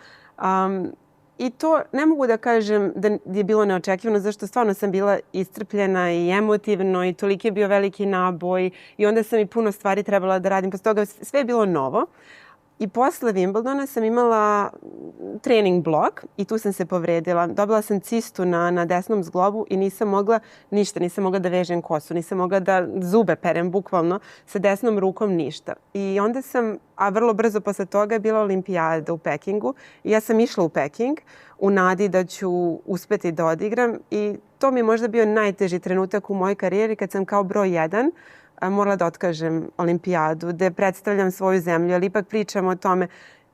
Speaker 3: I to ne mogu da kažem da je bilo neočekivano, zašto stvarno sam bila iscrpljena i emotivno i toliki je bio veliki naboj i onda sam i puno stvari trebala da radim. Posle toga sve je bilo novo. I posle Wimbledona sam imala trening blok i tu sam se povredila. Dobila sam cistu na desnom zglobu i nisam mogla ništa. Nisam mogla da vežem kosu, nisam mogla da zube perem bukvalno, sa desnom rukom ništa. I onda sam, a vrlo brzo posle toga je bila olimpijada u Pekingu i ja sam išla u Peking u nadi da ću uspeti da odigram i to mi je možda bio najteži trenutak u mojoj karijeri kad sam kao broj 1 morala da otkažem olimpijadu, da predstavljam svoju zemlju, ali ipak pričamo o tome.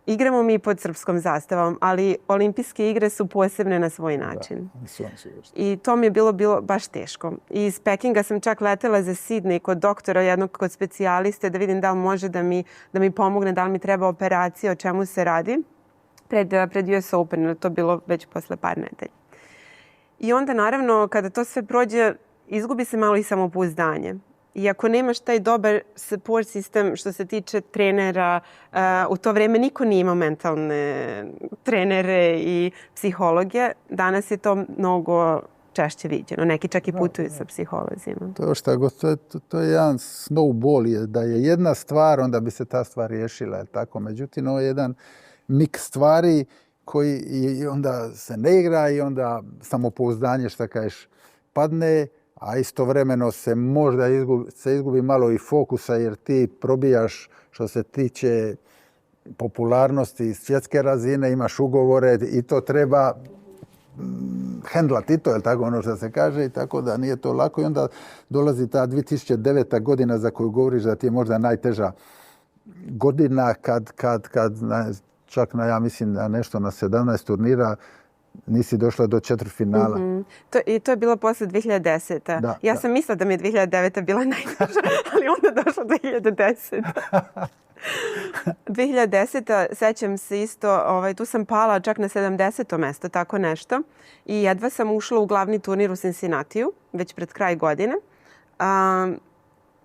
Speaker 3: Igramo mi pod srpskom zastavom, ali olimpijske igre su posebne na svoj način.
Speaker 2: Da,
Speaker 3: i to mi je bilo baš teško. I iz Pekinga sam čak letela za Sidney kod doktora, jednog kod specijaliste, da vidim da li može da mi pomogne, da li mi treba operacija, o čemu se radi, pred US Open, to bilo već posle par nedelja. I onda, naravno, kada to sve prođe, izgubi se malo i samopouzdanje. I ako nemaš taj dobar support sistem što se tiče trenera, u to vreme niko nije imao mentalne trenere i psihologe. Danas je to mnogo češće viđeno. Neki čak i putuju sa psiholozima.
Speaker 2: To je jedan snowball. Da je jedna stvar, onda bi se ta stvar riješila. Tako? Međutim, ovo je jedan miks stvari koji i onda se ne igra i onda samopouzdanje, što kažeš, padne. A istovremeno se možda izgubi malo i fokusa jer ti probijaš što se tiče popularnosti svjetske razine, imaš ugovore i to treba hendlati, to je tako ono što se kaže, i tako da nije to lako. I onda dolazi ta 2009. godina za koju govoriš da ti je možda najteža godina kad čak ja mislim na nešto na 17 turnira nisi došla do četvrtfinala.
Speaker 3: I to je bilo posle 2010. Ja sam mislila da mi je 2009. bila najteža, ali onda došla 2010. 2010. sećam se isto, tu sam pala čak na 70. mesto, tako nešto. I jedva sam ušla u glavni turnir u Cincinnatiju, već pred kraj godine.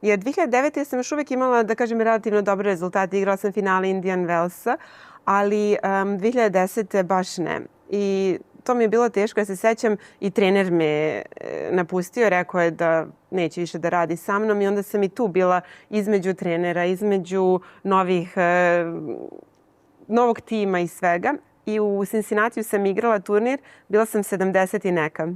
Speaker 3: Jer 2009. sam još uvijek imala, da kažem, relativno dobre rezultate. Igrala sam finale Indian Wellsa, ali 2010. baš ne. I to mi je bilo teško, ja se sećam i trener me napustio, rekao je da neće više da radi sa mnom i onda sam i tu bila između trenera, između novog tima i svega. I u Cincinnatiju sam igrala turnir, bila sam 70 i neka.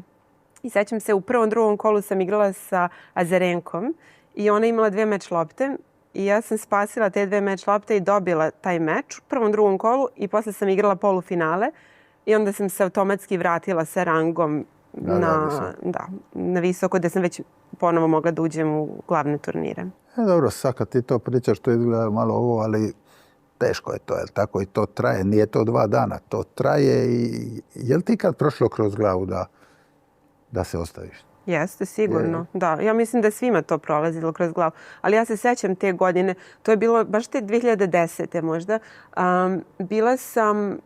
Speaker 3: I sećam se, u prvom, drugom kolu sam igrala sa Azarenkom i ona imala 2 meč lopte. I ja sam spasila te 2 meč lopte i dobila taj meč u prvom, drugom kolu i posle sam igrala polufinale. I onda sam se automatski vratila sa rangom na visoko, gdje sam već ponovo mogla da uđem u glavne turnire.
Speaker 2: Dobro, sad kad ti to pričaš, to izgleda malo ovo, ali teško je to, jel tako? I to traje, nije to 2 dana, to traje i je li ti kad prošlo kroz glavu da se ostaviš?
Speaker 3: Jeste, sigurno. Da, ja mislim da je svima to prolazilo kroz glavu. Ali ja se sećam te godine, to je bilo baš te 2010. možda. Bila sam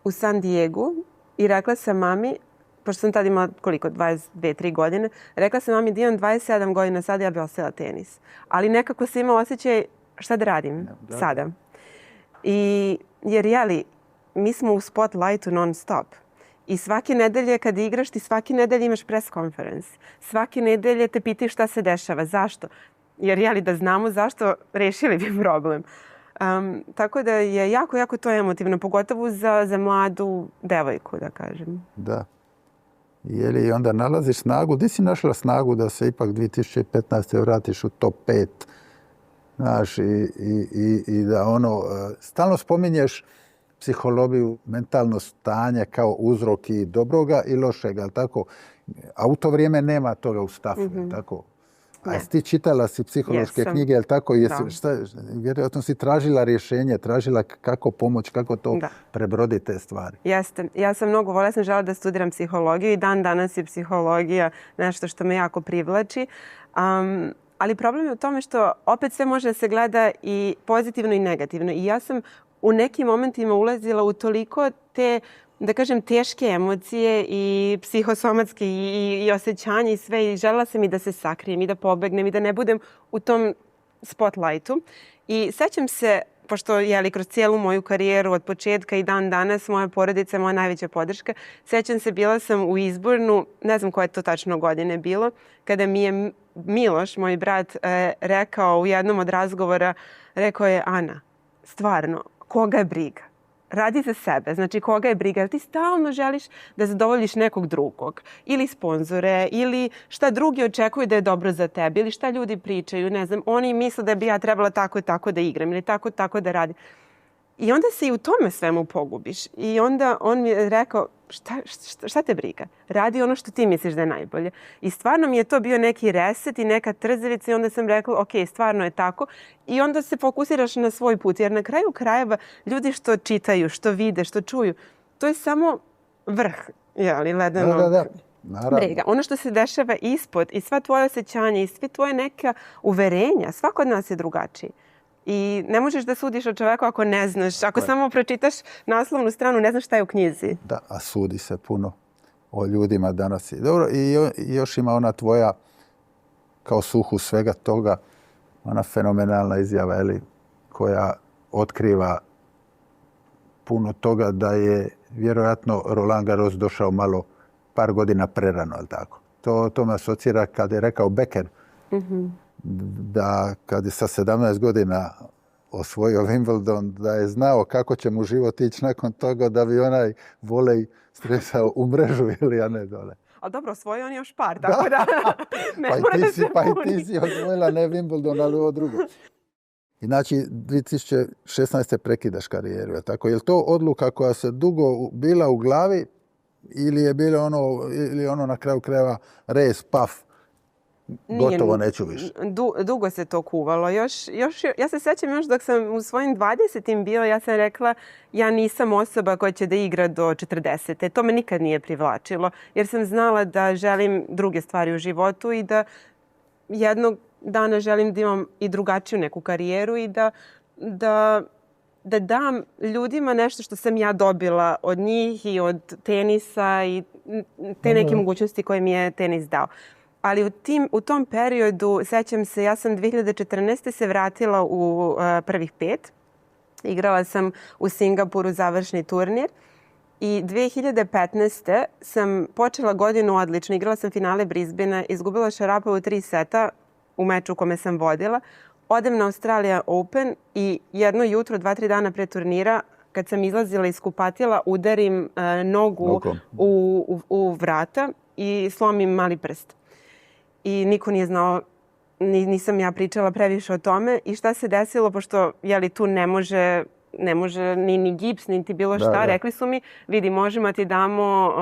Speaker 3: u San Diegu i rekla sam mami, pošto sam tada imala 22-3 godine, rekla sam mami da imam 27 godina sada, ja bih ostavila tenis. Ali nekako sam imala osjećaj šta da radim sada. Jer mi smo u spotlightu non stop. I svake nedelje kad igraš, ti svake nedelje imaš press conference. Svake nedelje te pitaju šta se dešava, zašto. Jer da znamo zašto, rešili bi problem. Tako da je jako, jako to emotivno, pogotovo za mladu devojku, da kažem.
Speaker 2: Da. I onda nalaziš snagu. Gdje si našla snagu da se ipak 2015. vratiš u top 5? Znaš, i da stalno spominješ psihologiju, mentalno stanje kao uzrok i dobroga i lošega, ali tako? A u to vrijeme nema toga u stafu, tako? A ti čitala si psihološke knjige, jel tako? Vjerojatno si tražila rješenje, tražila kako pomoći, kako to prebroditi te stvari.
Speaker 3: Jeste. Ja sam mnogo voljela, sam žela da studiram psihologiju i dan danas je psihologija nešto što me jako privlači. Ali problem je u tome što opet sve može da se gleda i pozitivno i negativno. I ja sam u nekim momentima ulazila u toliko te, da kažem, teške emocije i psihosomatske i osjećanja i sve. I želela sam i da se sakrijem i da pobegnem i da ne budem u tom spotlightu. I sećam se, pošto kroz cijelu moju karijeru od početka i dan danas moja porodica je moja najveća podrška, sećam se, bila sam u Izbornu, ne znam koje to tačno godine bilo, kada mi je Miloš, moj brat, rekao u jednom od razgovora, rekao je: Ana, stvarno, koga je briga? Radi za sebe. Znači, koga je briga? Jer ti stalno želiš da zadovoljiš nekog drugog. Ili sponzore, ili šta drugi očekuju da je dobro za tebe, ili šta ljudi pričaju, ne znam, oni misle da bi ja trebala tako i tako da igram, ili tako i tako da radim. I onda se i u tome svemu pogubiš. I onda on mi je rekao: šta te briga? Radi ono što ti misliš da je najbolje. I stvarno mi je to bio neki reset i neka trzavica i onda sam rekla: ok, stvarno je tako. I onda se fokusiraš na svoj put. Jer na kraju krajeva ljudi što čitaju, što vide, što čuju, to je samo vrh ledenog brega. Ono što se dešava ispod i sva tvoja osjećanja i svi tvoje neka uverenja, svako od nas je drugačiji. I ne možeš da sudiš o čoveku ako ne znaš. Ako samo pročitaš naslovnu stranu, ne znaš šta je u knjizi.
Speaker 2: Da, a sudi se puno o ljudima danas. Dobro, i još ima ona tvoja, kao suhu svega toga, ona fenomenalna izjava, koja otkriva puno toga da je vjerojatno Roland Garros došao malo par godina prerano, ali tako. To me asocira kad je rekao Becker, da kad je sa 17 godina osvojio Wimbledon, da je znao kako će mu život ići nakon toga, da bi onaj volej stresao u mrežu ili a ne dole.
Speaker 3: Ali dobro, osvojio on još par, tako da ne mora da se
Speaker 2: Pa i ti si osvojila ne Wimbledon, ali ovo drugo. Znači, 2016. prekidaš karijeru, tako? Je li to odluka koja se dugo bila u glavi ili je bilo ono na kraju krajeva rez, paf, gotovo neću više?
Speaker 3: Dugo se to kuvalo. Ja se sjećam još dok sam u svojim 20. bila, ja sam rekla: ja nisam osoba koja će da igra do 40. To me nikad nije privlačilo, jer sam znala da želim druge stvari u životu i da jednog dana želim da imam i drugačiju neku karijeru i da da dam ljudima nešto što sam ja dobila od njih i od tenisa i te neke mogućnosti koje mi je tenis dao. Ali u tom periodu, sećam se, ja sam 2014. se vratila u prvih 5. Igrala sam u Singapuru završni turnir. I 2015. sam počela godinu odlično. Igrala sam finale Brisbanea, izgubila Šarapovu 3 seta u meču u kome sam vodila. Odem na Australia Open i jedno jutro, 2-3 dana pre turnira, kad sam izlazila iz kupatila, udarim nogu u vrata i slomim mali prst. I niko nije znao, nisam ja pričala previše o tome. I šta se desilo, pošto tu ne može ni gips, niti bilo šta. Rekli su mi, vidi, možemo ti damo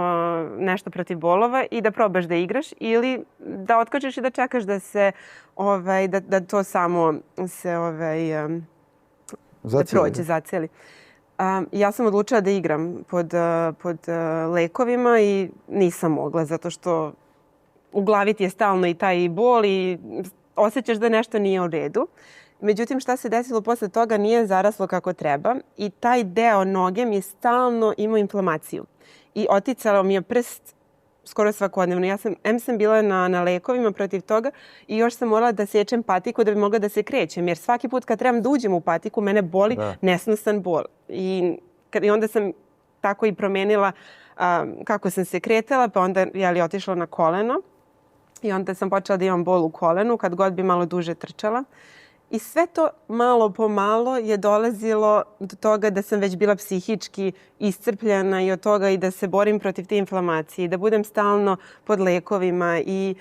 Speaker 3: nešto protiv bolova i da probaš da igraš ili da otkačeš i da čekaš da se, da to samo se da prođe, zaceli. Ja sam odlučila da igram pod lekovima i nisam mogla zato što u glavi ti je stalno i taj bol i osjećaš da nešto nije u redu. Međutim, šta se desilo posle toga nije zaraslo kako treba i taj deo noge mi je stalno imao inflamaciju. I oticalo mi je prst skoro svakodnevno. Sam bila na lekovima protiv toga i još sam morala da sečem patiku da bi mogla da se krećem. Jer svaki put kad trebam da uđem u patiku, mene boli nesnosan bol. I onda sam tako i promenila kako sam se kretala, pa onda otišla na koleno. I onda sam počela da imam bol u kolenu kad god bi malo duže trčala. I sve to malo po malo je dolazilo do toga da sam već bila psihički iscrpljena i od toga i da se borim protiv te inflamacije i da budem stalno pod lekovima. I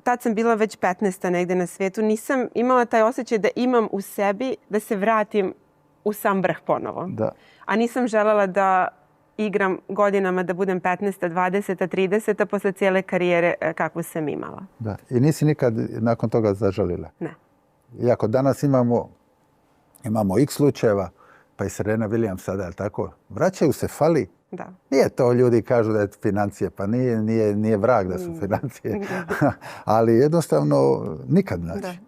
Speaker 3: tad sam bila već 15. negde na svijetu. Nisam imala taj osjećaj da imam u sebi da se vratim u sam vrh ponovo. A nisam želela da igram godinama da budem 15. 20. 30. posle cijele karijere kakvu sam imala.
Speaker 2: I nisi nikad nakon toga zažalila?
Speaker 3: Ne.
Speaker 2: Iako danas imamo x slučajeva, pa i Serena Williams sada, je li tako? Vraćaju se, fali. Nije to, ljudi kažu da je financije, pa nije vrag da su financije. Ali jednostavno nikad znači.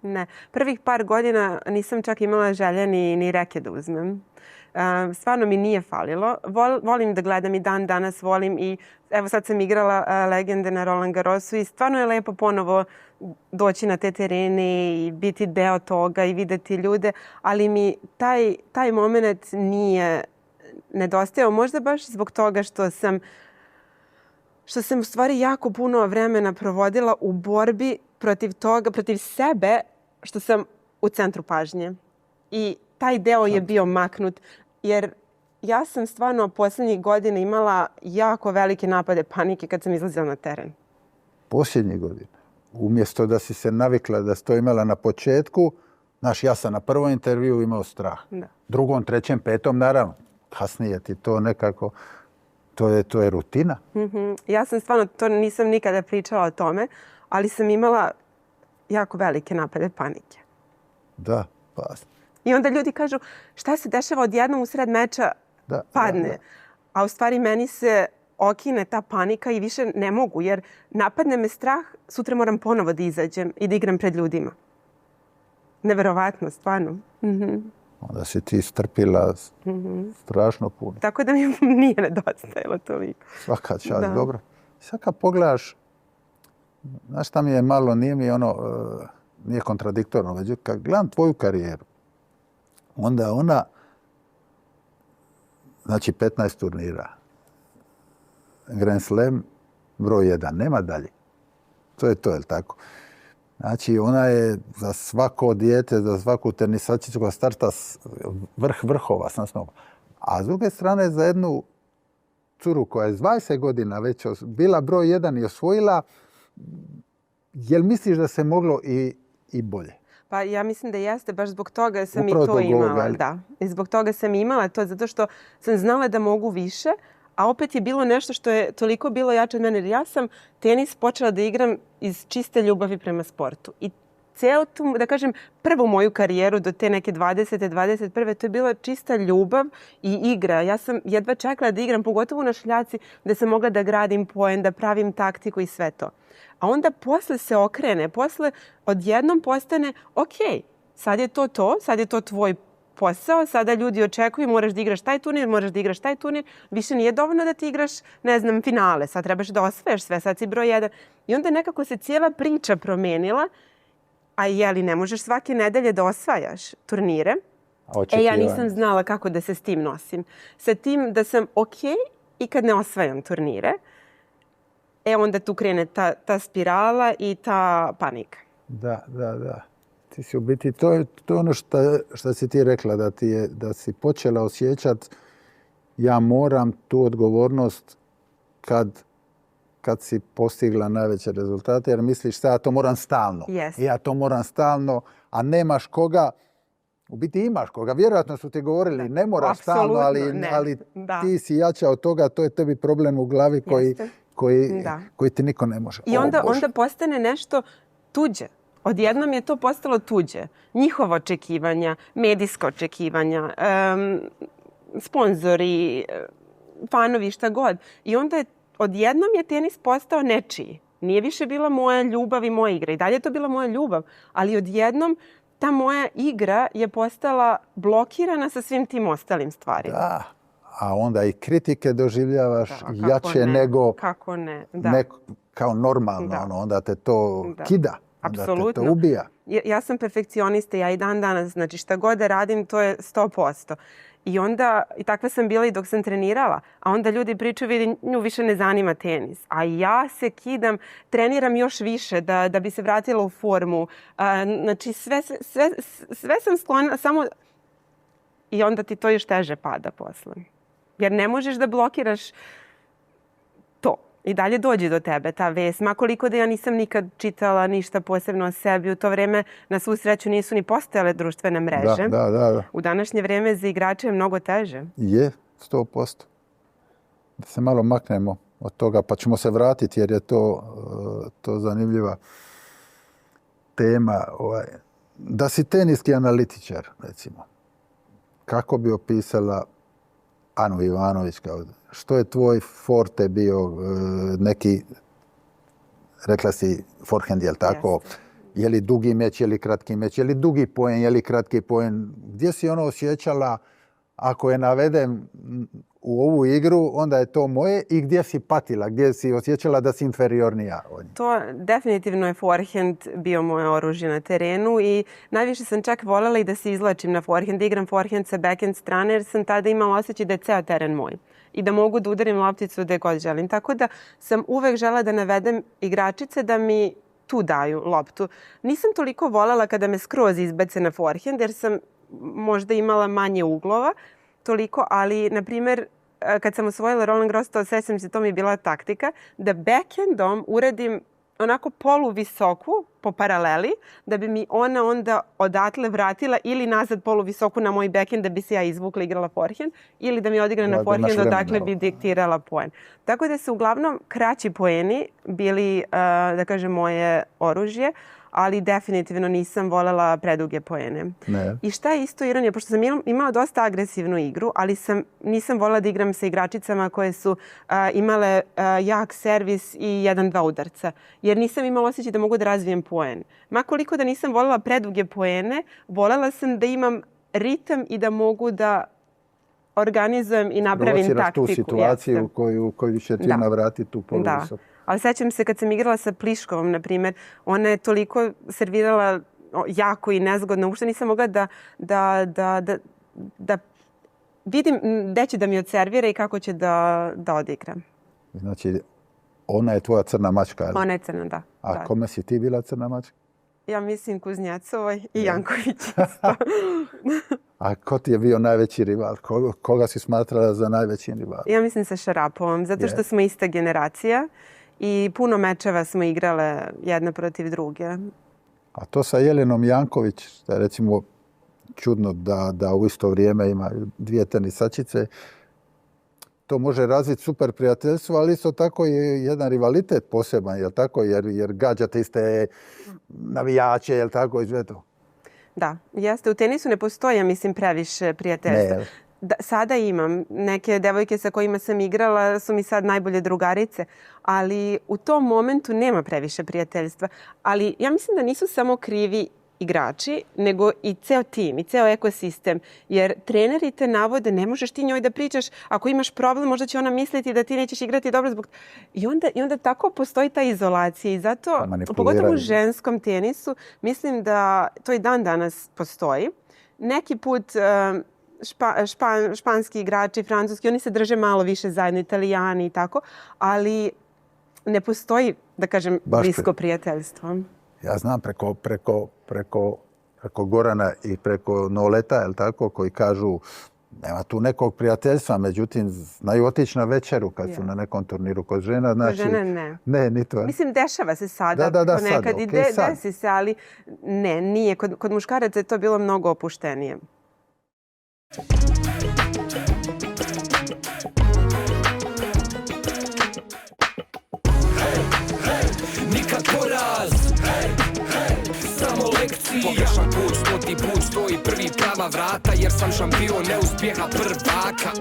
Speaker 3: Ne. Prvih par godina nisam čak imala želje ni reke da uzmem. Stvarno mi nije falilo. Volim da gledam i dan danas volim i evo sad sam igrala legende na Roland Garrosu i stvarno je lepo ponovo doći na te terene i biti deo toga i videti ljude, ali mi taj moment nije nedostajao. Možda baš zbog toga što sam u stvari jako puno vremena provodila u borbi protiv toga, protiv sebe, što sam u centru pažnje. I taj deo je bio maknut, jer ja sam stvarno posljednjih godina imala jako velike napade panike kad sam izlazila na teren.
Speaker 2: Posljednjih godina? Umjesto da si se navikla da si to imala na početku, ja sam na prvom intervju imao strah. Drugom, trećem, petom, naravno. Kasnije ti to nekako, to je rutina.
Speaker 3: Ja sam stvarno, to nisam nikada pričala o tome, ali sam imala jako velike napade panike.
Speaker 2: Pa.
Speaker 3: I onda ljudi kažu šta se dešava odjednom u sred meča padne. A u stvari meni se okine ta panika i više ne mogu jer napadne me strah, sutra moram ponovo da izađem i da igram pred ljudima. Neverovatno, stvarno.
Speaker 2: Onda si ti strpila strašno puno.
Speaker 3: Tako da mi nije nedostajalo toliko.
Speaker 2: Svaka čast, dobro. Sad kad pogledaš, znaš šta mi je malo, nije kontradiktorno, međutim, kad gledam tvoju karijeru, onda ona, znači 15 turnira, Grand Slam, broj 1, nema dalje. To je to, je li tako? Znači, ona je za svako dijete, za svaku tenisačicu koja starta vrh vrhova sam snova. A s druge strane, za jednu curu koja je 20 godina već bila broj 1 i osvojila, jel misliš da se moglo i bolje?
Speaker 3: Pa ja mislim da jeste, baš zbog toga sam upravo i to imala. I zbog toga sam imala to, zato što sam znala da mogu više, a opet je bilo nešto što je toliko bilo jače od mene. Jer ja sam tenis počela da igram iz čiste ljubavi prema sportu. I cijelu tu, da kažem, prvu moju karijeru do te neke 20. 21. to je bila čista ljubav i igra. Ja sam jedva čekala da igram, pogotovo na šljaci, da sam mogla da gradim poen, da pravim taktiku i sve to. A onda posle se okrene, posle odjednom postane, ok, sad je to, sad je to tvoj posao, sada ljudi očekuju, moraš da igraš taj turnir, moraš da igraš taj turnir, više nije dovoljno da ti igraš, ne znam, finale, sad trebaš da osvajaš sve, sad si broj 1. I onda nekako se cijela priča promenila, a jeli, ne možeš svake nedelje da osvajaš turnire. Ja nisam znala kako da se s tim nosim. Sa tim da sam okej i kad ne osvajam turnire, onda tu krene ta spirala i ta panika.
Speaker 2: Da. Ti si u biti, to je ono što si ti rekla, da si počela osjećati ja moram tu odgovornost kad si postigla najveće rezultate, jer misliš sad ja to moram stalno.
Speaker 3: Yes.
Speaker 2: Ja to moram stalno, a nemaš koga. U biti imaš koga. Vjerojatno su ti govorili ne moraš stalno, ali ti si jača od toga, to je tebi problem u glavi koji ti niko ne može.
Speaker 3: I onda postane nešto tuđe. Odjednom je to postalo tuđe. Njihovo očekivanja, medijska očekivanja, sponzori, fanovi, šta god. I onda odjednom je tenis postao nečiji. Nije više bila moja ljubav i moja igra. I dalje je to bila moja ljubav. Ali odjednom ta moja igra je postala blokirana sa svim tim ostalim stvarima.
Speaker 2: Da. A onda i kritike doživljavaš jače nego
Speaker 3: kako ne. Da.
Speaker 2: Kao normalno. Onda te to kida.
Speaker 3: Apsolutno.
Speaker 2: Onda te to ubija.
Speaker 3: Ja sam perfekcionista, ja i dan danas, znači šta god da radim, to je 100%. I takva sam bila i dok sam trenirala. A onda ljudi pričaju, vidi, nju više ne zanima tenis. A ja se kidam, treniram još više da bi se vratila u formu. Znači sve sam sklona, samo... I onda ti to još teže pada posle. Jer ne možeš da blokiraš to. I dalje dođe do tebe ta vest. Makoliko da ja nisam nikad čitala ništa posebno o sebi. U to vreme, na svu sreću, nisu ni postojale društvene mreže.
Speaker 2: Da.
Speaker 3: U današnje vreme za igrače je mnogo teže.
Speaker 2: Je, 100%. Da se malo maknemo od toga, pa ćemo se vratiti jer je to zanimljiva tema. Da si teniski analitičar, recimo, kako bi opisala Anu Ivanović, što je tvoj forte bio, neki, rekla si forehand, je li tako?
Speaker 3: Yes.
Speaker 2: Je li dugi meč, je li kratki meč, je li dugi poen, je li kratki poen? Gdje si ono osjećala, ako je navedem u ovu igru, onda je to moje, i gdje si patila, gdje si osjećala da si inferiornija od njih?
Speaker 3: To definitivno je forehand bio moje oružje na terenu i najviše sam čak voljela i da se izlačim na forehand, igram forehand sa backhand strane jer sam tada imala osjećaj da je ceo teren moj i da mogu da udarim lopticu gde god želim. Tako da sam uvek žela da navedem igračice da mi tu daju loptu. Nisam toliko voljela kada me skroz izbace na forehand jer sam možda imala manje uglova, toliko, ali, na primjer, kad sam osvojila Roland Garros, sećam se, to mi je bila taktika, da backhandom uradim onako poluvisoku po paraleli, da bi mi ona onda odatle vratila ili nazad poluvisoku na moj backhand da bi se ja izvukla i igrala forehand, ili da mi odigra na forehand, odakle bi diktirala poen. Tako da su uglavnom kraći poeni bili, da kažem, moje oružje, ali definitivno nisam voljela preduge poene.
Speaker 2: Ne.
Speaker 3: I šta je isto ironija, pošto sam imala dosta agresivnu igru, ali nisam voljela da igram sa igračicama koje su imale jak servis i 1-2 udarca. Jer nisam imala osjećaj da mogu da razvijem poen. Makoliko da nisam voljela preduge poene, voljela sam da imam ritam i da mogu da organizujem i napravim taktiku.
Speaker 2: Tu situaciju koju će ti navratiti tu poluvisoku.
Speaker 3: Ali sećam se kad sam igrala sa Pliškovom, na primjer, ona je toliko servirala jako i nezgodno. Uopšte nisam mogla da vidim gde će da mi odservira i kako će da odigram.
Speaker 2: Znači, ona je tvoja crna mačka?
Speaker 3: Ona je crna, da.
Speaker 2: A kome si ti bila crna mačka?
Speaker 3: Ja mislim Kuznjecovoj i Janković isto.
Speaker 2: A ko ti je bio najveći rival? Koga si smatrala za najveći rival?
Speaker 3: Ja mislim sa Šarapovom, zato što smo ista generacija i puno mečeva smo igrale jedna protiv druge.
Speaker 2: A to sa Jelenom Janković, da je recimo čudno da u isto vrijeme ima dvije tenisačice, to može razviti super prijateljstvo, ali isto tako je jedan rivalitet poseban, jel tako? Jer gađate iste navijače, jel tako, i sve to.
Speaker 3: Da, jeste. U tenisu ne postoji, mislim, previše prijateljstva. Sada imam. Neke devojke sa kojima sam igrala su mi sad najbolje drugarice, ali u tom momentu nema previše prijateljstva. Ali ja mislim da nisu samo krivi igrači, nego i ceo tim i ceo ekosistem. Jer treneri te navode, ne možeš ti njoj da pričaš, ako imaš problem, možda će ona misliti da ti nećeš igrati dobro zbog... I onda tako postoji ta izolacija i zato, pogotovo u ženskom tenisu, mislim da to i dan danas postoji. Neki put španski igrači, francuski, oni se drže malo više zajedno, Italijani i tako, ali ne postoji, da kažem, blisko prijateljstvo.
Speaker 2: Ja znam preko Gorana i preko Noleta, je li tako, koji kažu nema tu nekog prijateljstva, međutim znaju otići na večeru kad su na nekom turniru kod žena. Znači,
Speaker 3: kod žene ne.
Speaker 2: Ne, ni to.
Speaker 3: Mislim, dešava se sada.
Speaker 2: Da,
Speaker 3: ponekad i desi se, ali ne, nije. Kod muškaraca je to bilo mnogo opuštenije.
Speaker 1: Nikad poraz, samo lekcije. Pogrešan put, 100. put stoji prvi prava vrata, jer sam šampion neuspjeha prvaka.